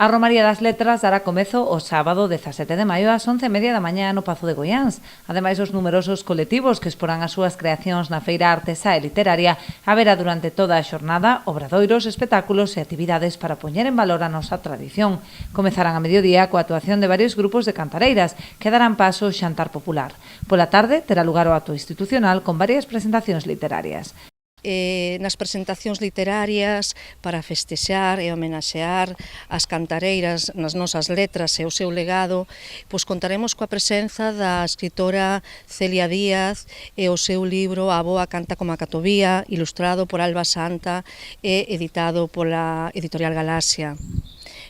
A Romaría das Letras dará comezo o sábado 17 de maio ás 11:30 da mañá no Pazo de Goiáns. Ademais dos numerosos colectivos que exporán as súas creacións na feira artesá e literaria, haberá durante toda a xornada obradoiros, espectáculos e actividades para poñer en valor a nosa tradición. Comezarán a mediodía coa actuación de varios grupos de cantareiras que darán paso ao xantar popular. Pola tarde terá lugar o acto institucional con varias presentacións literarias. Nas presentacións literarias para festexar e homenaxear as cantareiras nas nosas letras e o seu legado, pois contaremos coa presenza da escritora Celia Díaz e o seu libro A Boa canta como a catovía, ilustrado por Alba Santa e editado pola editorial Galaxia.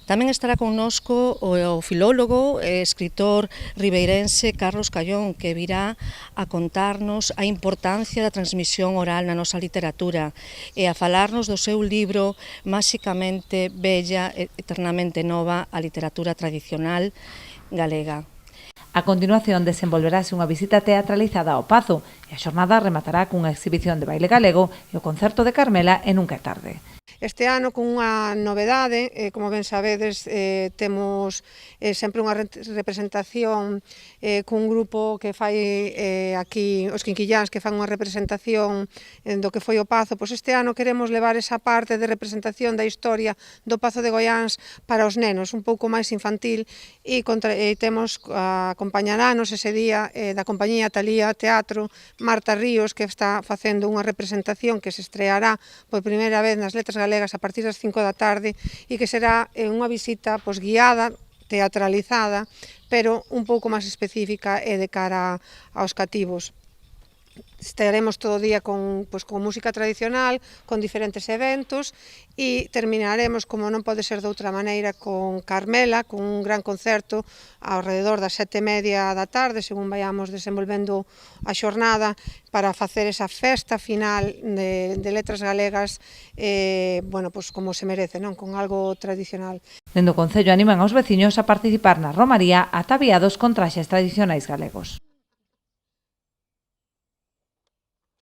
Tamén estará connosco o filólogo e escritor ribeirense Carlos Callón, que virá a contarnos a importancia da transmisión oral na nosa literatura e a falarnos do seu libro Máxicamente bella e eternamente nova, a literatura tradicional galega. A continuación desenvolverase unha visita teatralizada ao Pazo e a xornada rematará cunha exhibición de baile galego e o concerto de Carmela e Nunca é tarde. Este ano con unha novedade, como ben sabedes, temos sempre unha representación cun grupo que fai aquí, os Quinquilláns, que fan unha representación do que foi o Pazo. Pois este ano queremos levar esa parte de representación da historia do Pazo de Goiáns para os nenos, un pouco máis infantil, e temos acompañarános ese día da compañía Talía Teatro, Marta Ríos, que está facendo unha representación que se estreará por primeira vez nas Letras Galegas a partir das 5 da tarde e que será unha visita guiada, teatralizada, pero un pouco máis específica e de cara aos cativos. Estaremos todo o día con música tradicional, con diferentes eventos e terminaremos, como non pode ser de outra maneira, con Carmela, con un gran concerto ao redor das 7:30 da tarde, según vayamos desenvolvendo a xornada, para facer esa festa final de letras galegas, como se merece, non? Con algo tradicional. Dende o Concello animan aos veciños a participar na romaría ataviados con traxes tradicionais galegos.